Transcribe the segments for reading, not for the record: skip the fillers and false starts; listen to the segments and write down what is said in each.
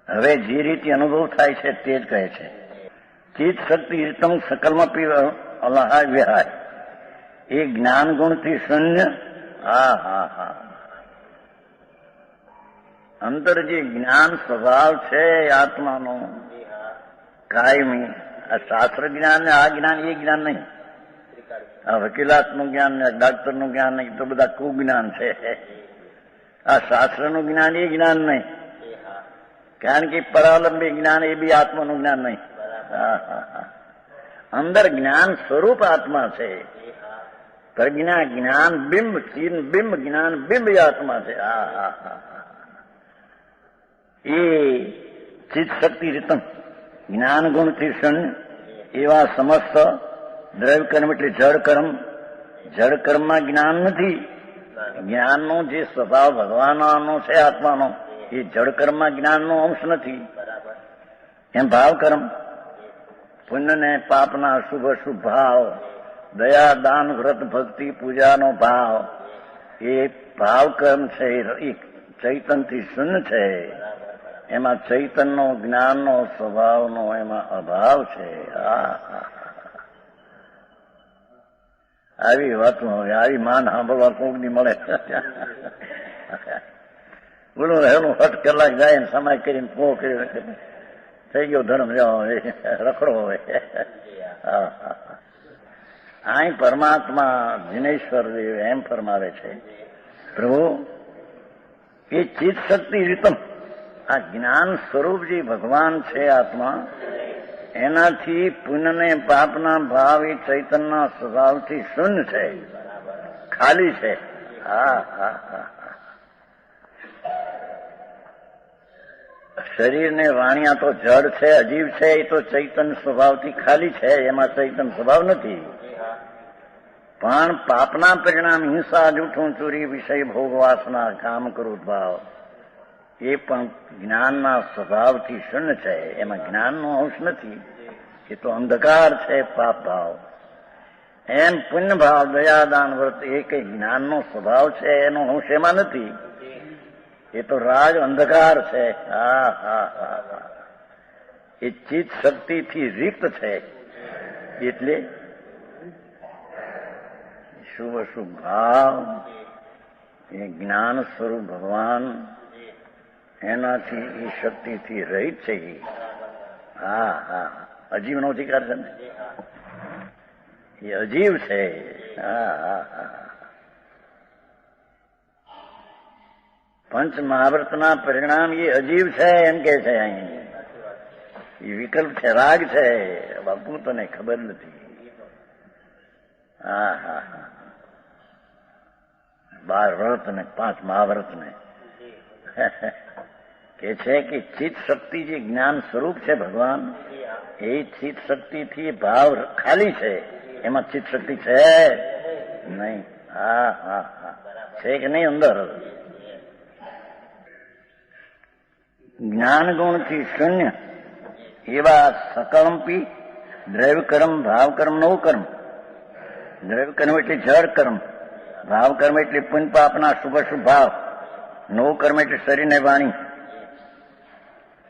હવે જે રીતે અનુભવ થાય છે તે જ કહે છે. ચિત્ત શક્તિ રીતમ સકલમાં અલહાય વિહાય, એ જ્ઞાન ગુણથી શૂન્ય. હા હા હા, અંદર જે જ્ઞાન સ્વભાવ છે આત્માનો કાયમી, આ શાસ્ત્ર જ્ઞાન ને આ જ્ઞાન એ જ્ઞાન નહીં. આ વકીલાતનું જ્ઞાન ને ડાક્ટરનું જ્ઞાન નહીં, તો બધા કુજ્ઞાન છે. આ શાસ્ત્રનું જ્ઞાન એ જ્ઞાન નહીં, કારણ કે પરાવલંબી જ્ઞાન એ બી આત્માનું જ્ઞાન નહીં. અંદર જ્ઞાન સ્વરૂપ આત્મા છે. પ્રજ્ઞા જ્ઞાન બિંબ, ચીન બિંબ જ્ઞાન બિંબ આત્મા છે. હા હા હા, એ ચિત્ત શક્તિ રીતમ જ્ઞાન ગુણથી શૂન્ય એવા સમસ્ત દ્રવ્ય કર્મ એટલે જળ કર્મ. જળ કર્મમાં જ્ઞાન નથી. જ્ઞાનનો જે સ્વભાવ ભગવાનનો છે આત્માનો, એ જળ કર્મમાં જ્ઞાનનો અંશ નથી. એમ ભાવ કર્મ, પુણ્ય ને પાપના શુભ અશુભ ભાવ, દયા દાન વ્રત ભક્તિ પૂજાનો ભાવ, એ ભાવ કર્મ છે. એ ચૈતનથી શૂન્ય છે. એમાં ચૈતનનો જ્ઞાનનો સ્વભાવનો એમાં અભાવ છે. આવી વાતો હવે આવી માન સાંભળવા કોકની મળે. બોલો એનું 8 કલાક જાય ને સમય કરીને પો કરી થઈ ગયો ધર્મ જાઓ રખડો હોય. અહીં પરમાત્મા જીનેશ્વર દેવ એમ ફરમાવે છે, પ્રભુ એ ચિત્ત શક્તિ રીતમ, આ જ્ઞાન સ્વરૂપ જે ભગવાન છે આત્મા, એનાથી પુણ્ય ને પાપના ભાવ એ ચૈતનના સ્વભાવથી શૂન્ય છે, ખાલી છે. હા હા હા, શરીર ને વાણિયા તો જડ છે, અજીવ છે, એ તો ચૈતન સ્વભાવથી ખાલી છે, એમાં ચૈતન સ્વભાવ નથી. પણ પાપના પરિણામ હિંસા, જૂઠું, ચોરી, વિષય ભોગ, વાસના, કામ, ક્રોધ ભાવ, એ પણ જ્ઞાનના સ્વભાવથી શૂન્ય છે. એમાં જ્ઞાનનો અંશ નથી. એ તો અંધકાર છે, પાપ ભાવ. એમ પુણ્ય ભાવ, દયા દાન વ્રત, એ કઈ જ્ઞાનનો સ્વભાવ છે, એનો અંશ એમાં નથી. એ તો રાજ અંધકાર છે. હા હા હા, એ ચિત્ત શક્તિથી રિક્ત છે. એટલે શુભ અશુભ ભાવ, એ જ્ઞાન સ્વરૂપ ભગવાન, એનાથી એ શક્તિથી રહિત છે. હા હા, અજીવનો અધિકાર છે ને, એ અજીવ છે. હા હા હા, પંચ મહાવ્રતના પરિણામ એ અજીવ છે એમ કે છે. અહીં એ વિકલ્પ છે, રાગ છે. બાપુ તને ખબર નથી. હા હા હા, 12 વ્રત ને 5 મહાવ્રત ને કે છે કે ચિત્ત શક્તિ જે જ્ઞાન સ્વરૂપ છે ભગવાન, એ ચિત્ત શક્તિથી ભાવ ખાલી છે. એમાં ચિત્ત શક્તિ છે નહીં. હા હા હા, છે કે નહીં અંદર? જ્ઞાન ગુણથી શૂન્ય એવા સકળંપી દ્રવ્ય કર્મ, ભાવ કર્મ, નવ કર્મ. દ્રવ્ય કર્મ એટલે જળ કર્મ, ભાવ કર્મ એટલે પુણ્ય પાપના શુભ અશુભ ભાવ, નવ કર્મ એટલે શરીર ને વાણી.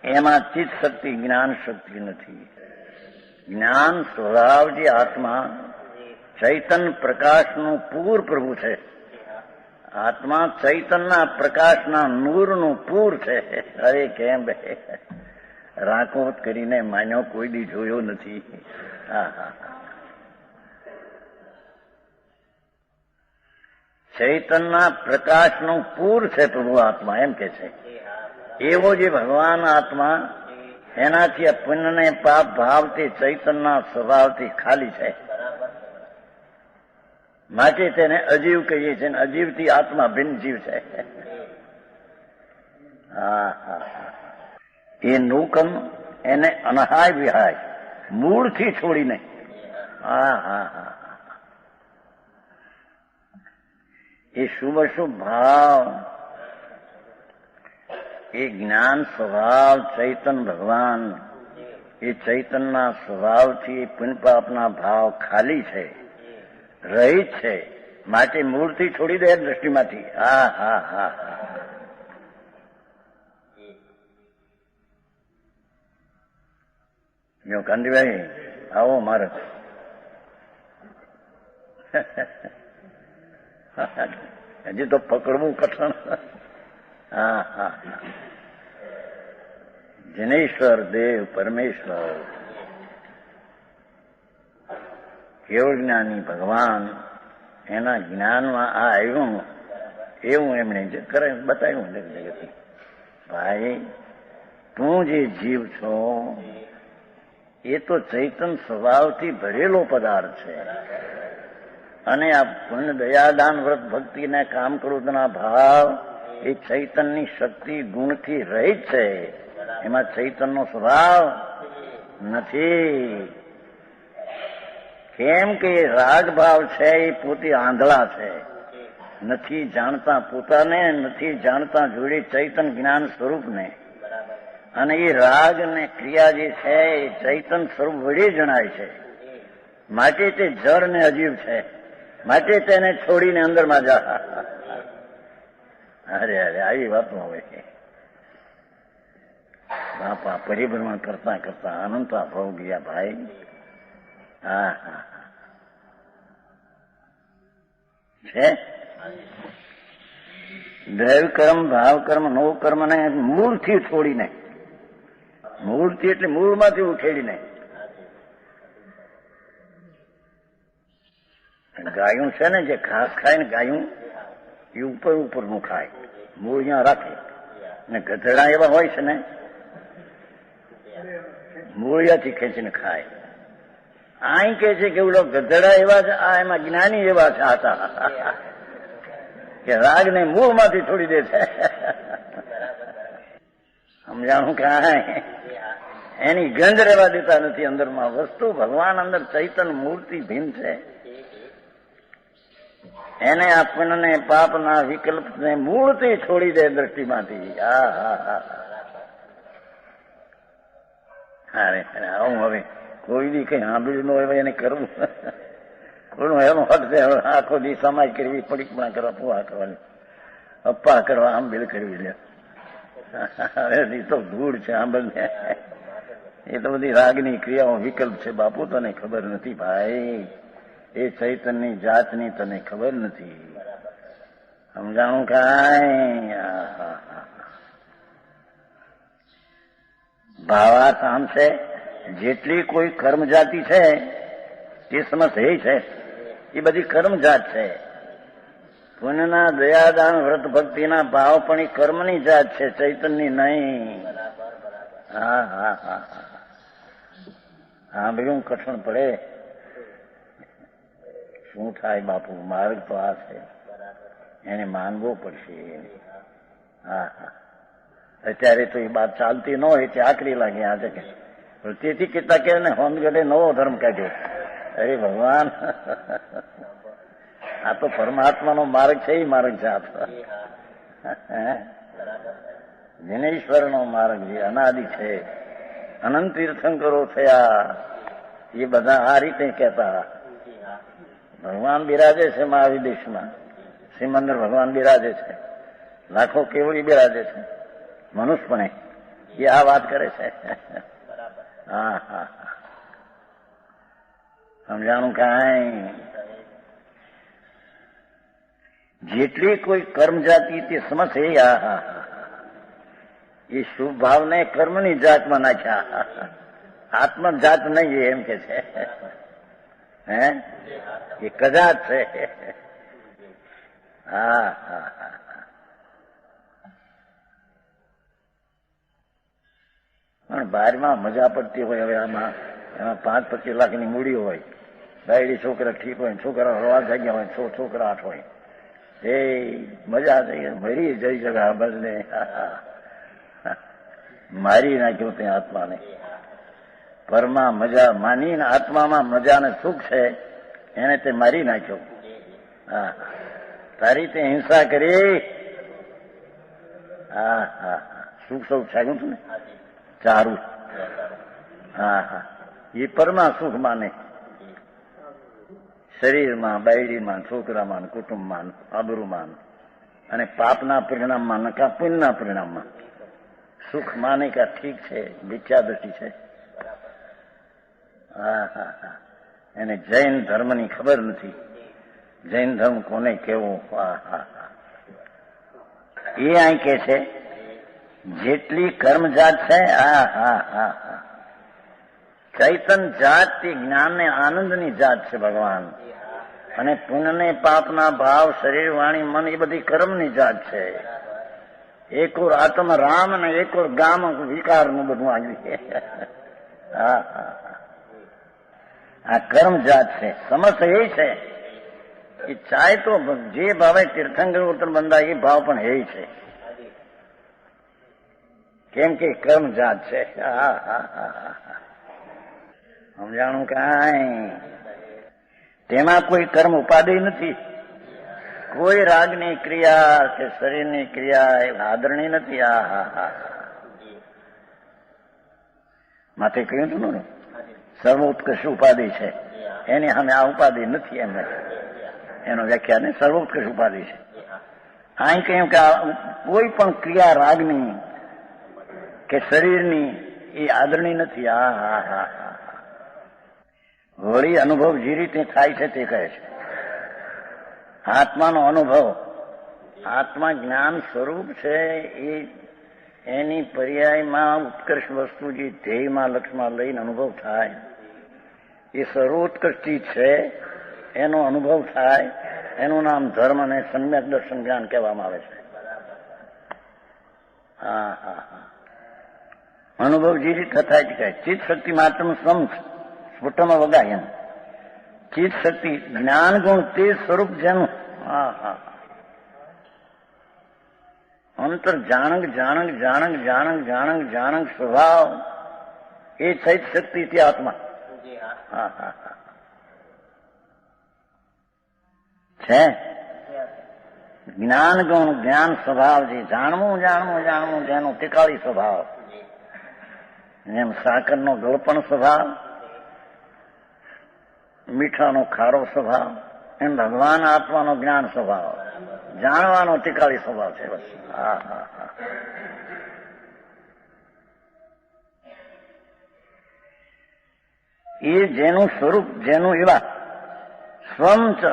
એમાં ચિત્ત શક્તિ, જ્ઞાન શક્તિ નથી. જ્ઞાન સ્વભાવ જે આત્મા ચૈતન પ્રકાશનું પૂર પ્રભુ છે. આત્મા ચૈતનના પ્રકાશના નૂરનું પૂર છે. અરે કેમ રાકોત કરીને માન્યો કોઈ દી જોયો નથી. હા હા, ચૈતનના પ્રકાશનું પૂર છે પ્રભુ આત્મા, એમ કે છે. એવો જે ભગવાન આત્મા, એનાથી આ પુણ્ય ને પાપ ભાવથી ચૈતનના સ્વભાવથી ખાલી છે. માટે તેને અજીવ કહીએ છીએ. અજીવથી આત્મા ભિન્ન જીવ છે. હા હા, એ નૂકમ એને અનહાય વિહાય, મૂળથી છોડીને. હા હા હા, એ શુભ અશુભ ભાવ, એ જ્ઞાન સ્વભાવ ચૈતન ભગવાન, એ ચૈતનના સ્વભાવથી પુણ્ય પાપના ભાવ ખાલી છે, રહિત છે. માટે મૂળથી છોડી દે દ્રષ્ટિમાંથી. હા હા હા હા, જો કાંતિભાઈ આવો મારે હજી તો પકડવું કઠણ. હા હા, જનેશ્વર દેવ પરમેશ્વર કેવળ જ્ઞાની ભગવાન, એના જ્ઞાનમાં આ આવ્યું એવું એમણે કરે બતાવ્યું જગત. ભાઈ તું જે જીવ છો એ તો ચૈતન સ્વભાવથી ભરેલો પદાર્થ છે, અને આ પુણ્ય દયાદાન વ્રત ભક્તિને કામ ક્રોધના ભાવ એ ચૈતનની શક્તિ ગુણથી રહિત છે. એમાં ચૈતનનો સ્વભાવ નથી. કેમ કે રાગ ભાવ છે એ પોતે આંધળા છે, નથી જાણતા પોતાને, નથી જાણતા જોડે ચૈતન જ્ઞાન સ્વરૂપને. અને એ રાગ ને ક્રિયા જે છે એ ચૈતન સ્વરૂપ વડે જણાય છે. માટે તે જળ ને અજીવ છે, માટે તેને છોડીને અંદરમાં જા. અરે અરે આવી વાતો હોય. બાપા પરિભ્રમણ કરતા કરતા અનંત ભાવ ગયા ભાઈ. હા હા છે. દ્રવ્ય કર્મ, ભાવ કર્મ, નો કર્મ ને મૂળથી છોડીને, મૂળથી એટલે મૂળમાંથી ઉખેડીને. ગાયું છે ને જે ઘાસ ખાય ને ગાયું એ ઉપર ઉપરનું ખાય, મૂળ અહીંયા રાખે. ને ગધેડા એવા હોય છે ને મૂળિયાથી ખેંચીને ખાય. અહીં કે છે કે ઓલો ગધેડા એવા છે, આ એમાં જ્ઞાની એવા છે હતા કે રાગને મૂળમાંથી છોડી દે છે. સમજાણું કાંઈ એની ગંધ રહેવા દેતા નથી અંદરમાં. વસ્તુ ભગવાન અંદર ચૈતન મૂર્તિ ભીમ છે. એને આપણને પાપના વિકલ્પને મૂળથી છોડી દે દ્રષ્ટિમાંથી. હા હા હા અરે આવું હવે કોઈ દી કઈ સાંભળ્યું ન હોય એને કરવું. એનો હક છે આખો દી સમાજ કરવી, પડીકપણા કરવા, પુઆ કરવાની, અપ્પા કરવા, આંબેલ કરવી લે. એ તો ધૂળ છે આંબલને. એ તો બધી રાગની ક્રિયાઓ વિકલ્પ છે. બાપુ તને ખબર નથી ભાઈ, એ ચૈતનની જાતની તને ખબર નથી. સમજાણું કાંઈ? ભાવાર્થ આમ છે, જેટલી કોઈ કર્મ જાતિ છે તે સમજ એ છે, એ બધી કર્મ જાત છે. પુણ્યના દયાદાન વ્રત ભક્તિના ભાવ પણ એ કર્મની જાત છે, ચૈતનની નહીં. હા હા હા હા ભાઈ, હું કઠણ પડે. શું થાય બાપુ, માર્ગ તો આ છે, એને માનવો પડશે. હા હા, અત્યારે તો એ વાત ચાલતી ન હોય તે આકરી લાગે આજે કે. તેથી કેટલા કે ને હોમગઢે નવો ધર્મ કાઢ્યો. અરે ભગવાન, આ તો પરમાત્માનો માર્ગ છે. એ માર્ગ છે આ તો જનેશ્વરનો માર્ગ જે અનાદિ છે. અનંત તીર્થંકરો થયા એ બધા આ રીતે કહેતા. ભગવાન બિરાજે છે મહાવિદેશમાં, શ્રીમંદર ભગવાન બિરાજે છે, લાખો કેવડી બિરાજે છે. મનુષ્યપણે એ આ વાત કરે છે. હા હા, સમજાણું કાંઈ? જેટલી કોઈ કર્મ જાતિ તે સમજે. હા હા, એ શુભ ભાવને કર્મની જાતમાં નાખ્યા. આત્મજાત નહીં એમ કે છે. હે, એ કદાચ છે. હા હા હા, પણ બહારમાં મજા પડતી હોય. હવે આમાં એમાં 5-25 લાખની મૂડી હોય, બાયડી છોકરા ઠીક હોય, છોકરા હળવા જાગ્યા હોય, છોકરા 8 હોય, એ મજા થઈ મરી જઈ જગા બદલે મારી નાખ્યો તે આત્માને. પરમાં મજા માનીને આત્મામાં મજાને સુખ છે એને તે મારી નાખ્યો. હા, તારી તે હિંસા કરી. હા હા, સુખ સૌ છાગ્યું હતું ને ચારું. હા હા, એ પરમાં સુખ માને. શરીરમાં, બાયડીમાં, છોકરામાં, કુટુંબમાં, આબરૂમાં, અને પાપના પરિણામમાં નકા પુણ્યના પરિણામમાં સુખ માને કે ઠીક છે, મિથ્યા દ્રષ્ટિ છે. હા હા હા, એને જૈન ધર્મની ખબર નથી. જૈન ધર્મ કોને કેવો? હા હા હા. એ અહીં કે છે જેટલી કર્મજાત છે, હા હા હા હા, ચૈતન જાત એ જ્ઞાન ને આનંદની જાત છે ભગવાન. અને પુણ્ય ને પાપના ભાવ, શરીર, વાણી, મન એ બધી કર્મની જાત છે. એક ઓર આત્મ રામ ને એક ઓર ગામ વિકારનું બધું આવી. હા હા, આ કર્મ જાત છે. સમસ્ત એ છે કે ચાહે તો જે ભાવે તીર્થંકર ઉત્તર બંધા એ ભાવ પણ એ છે, કેમ કે કર્મ જાત છે. હા હા હા, સમજાણું કાંઈ? તેમાં કોઈ કર્મ ઉપાધિ નથી, કોઈ રાગની ક્રિયા કે શરીરની ક્રિયા એ આદરણી નથી. હા હા હા, માથે કહ્યું હતું ને સર્વોત્કૃષ્ટ ઉપાધિ છે, એની સામે આ ઉપાધિ નથી. એમને એનો વ્યાખ્યા ને સર્વોત્કૃષ્ટ ઉપાધિ છે. અહીં કહ્યું કે કોઈ પણ ક્રિયા રાગની કે શરીરની એ આદરણી નથી. હા હા હા હા, વળી અનુભવ જે રીતે થાય છે તે કહે છે. આત્માનો અનુભવ, આત્મા જ્ઞાન સ્વરૂપ છે. એની પર્યાયમાં ઉત્કર્ષ વસ્તુ જે ધ્યેયમાં લક્ષમાં લઈને અનુભવ થાય એ સર્વોત્કૃષ્ટી છે. એનો અનુભવ થાય, એનું નામ ધર્મ અને સમ્યક દર્શન જ્ઞાન કહેવામાં આવે છે. હા હા હા, અનુભવ જે રીતે થાય છે. ચિત્ત શક્તિ માત્રનું સ્ફુટમાં વગાય એમ. ચિત્ત શક્તિ જ્ઞાન ગુણ તે સ્વરૂપ જેનું, હા હા, અંતર જાણંગ જાણંગ જાણંગ જાણંગ જાણંગ જાણંગ સ્વભાવ એ ચૈત શક્તિ તે આત્મા. હા હા હા, છે જ્ઞાન ગુણ જ્ઞાન સ્વભાવ જે જાણવું જાણવું જાણવું જેનો તિકાળી સ્વભાવ, જેમ સાકરનો ગળપણ સ્વભાવ, મીઠાનો ખારો સ્વભાવ, એમ ભગવાન આત્માનો જ્ઞાન સ્વભાવ, જાણવાનો તિકાળી સ્વભાવ છે. બસ. હા હા હા, એ જેનું સ્વરૂપ જેનું એવા સ્વમ ચ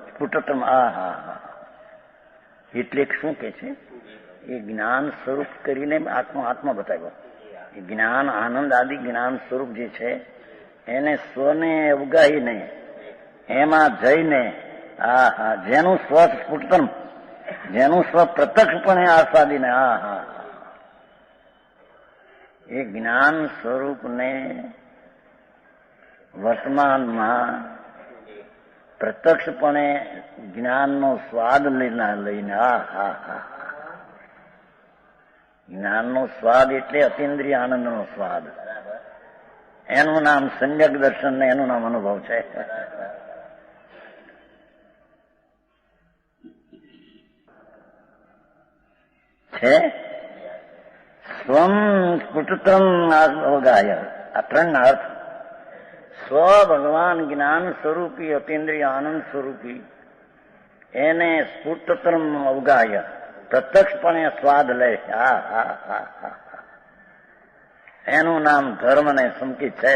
સ્ફુટતમ. આ હા હા, એટલે શું કે છે? એ જ્ઞાન સ્વરૂપ કરીને આત્મા બતાવ્યો. એ જ્ઞાન આનંદ આદિ જ્ઞાન સ્વરૂપ જે છે એને સ્વને અવગાહીને એમાં જઈને, હા હા, જેનું સ્વ સ્ફુટતમ, જેનું સ્વ પ્રત્યક્ષપણે આસ્વાદીને, હા હા, એ જ્ઞાન સ્વરૂપને વર્તમાનમાં પ્રત્યક્ષપણે જ્ઞાનનો સ્વાદ લઈને, હા હા હા, જ્ઞાનનો સ્વાદ એટલે અતિન્દ્રિય આનંદનો સ્વાદ. એનું નામ સમ્યક દર્શન ને એનું નામ અનુભવ છે. છે સ્વમ સ્ફુટતમ અવગાહ્ય. આ ત્રણ અર્થ. સ્વ ભગવાન જ્ઞાન સ્વરૂપી અતિન્દ્રિય આનંદ સ્વરૂપી એને સ્ફુટતમ અવગાહ્ય, પ્રત્યક્ષપણે સ્વાદ લે. હા હા હા હા, એનું નામ ધર્મ ને સંકિત છે.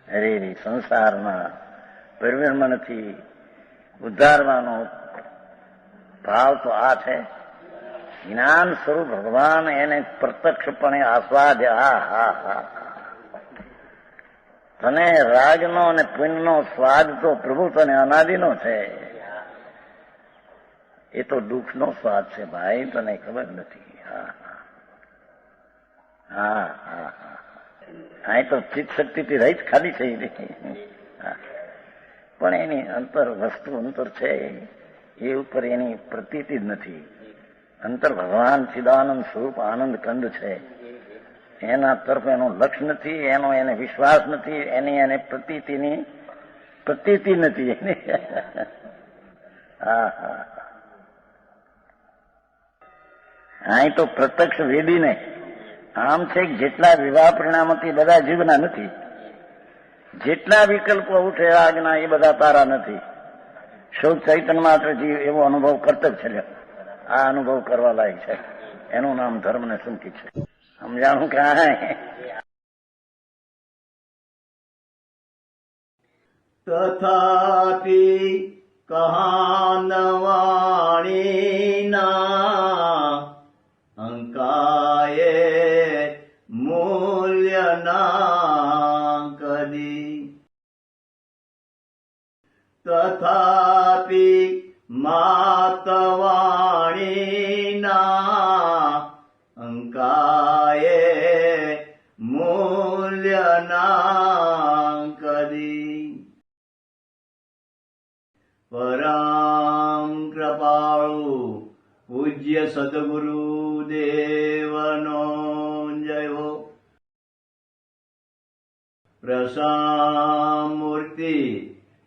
અરે સંસારમાં પરિવર્તનથી ઉદ્ધારવાનો ભાવ તો આ છે. જ્ઞાન સ્વરૂપ ભગવાન એને પ્રત્યક્ષપણે આસ્વાદ્ય. હા હા હા, તને રાગનો અને પુણ્યનો સ્વાદ તો પ્રભુ તને અનાદિનો છે. એ તો દુઃખનો સ્વાદ છે ભાઈ, તને ખબર નથી. હા હા હા હા, અહીં તો ચિત્ત શક્તિથી રહિત ખાલી થઈ રહી, પણ એની અંતર વસ્તુ અંતર છે એ ઉપર એની પ્રતીતિ જ નથી. અંતર ભગવાન ચિદાનંદ સ્વરૂપ આનંદ કંદ છે. એના તરફ એનો લક્ષ નથી, એનો એને વિશ્વાસ નથી, એની એને પ્રતીતિ નથી એની. હા હા, અહીં તો પ્રત્યક્ષ વેદીને આમ છે કે જેટલા વિવાહ પરિણામથી બધા જીવના નથી, જેટલા વિકલ્પો ઉઠે આજ્ઞા એ બધા તારા નથી. શુદ્ધ ચૈતન્ય માત્ર જીવ એવો અનુભવ કરતો જ છે. આ અનુભવ કરવા લાયક છે. એનું નામ ધર્મ ને સંકિત છે. समझाऊं कहाँ है। तथापि कहानवाणी ना अंकाये मूल्य ना कदी। तथापि मातवाणी ना अंकाये मूल्य ना कदी। परम कृपाळु पूज्य सद्गुरु देवनो जय हो। प्रसामूर्ति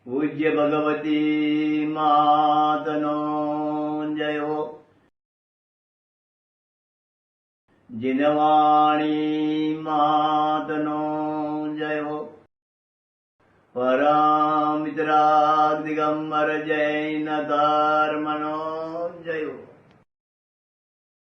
पूज्य भगवती मातनो जय हो। जिनवाणी मातनो जय हो। परमित्रा दिगंबर जैन धर्मनो जय हो।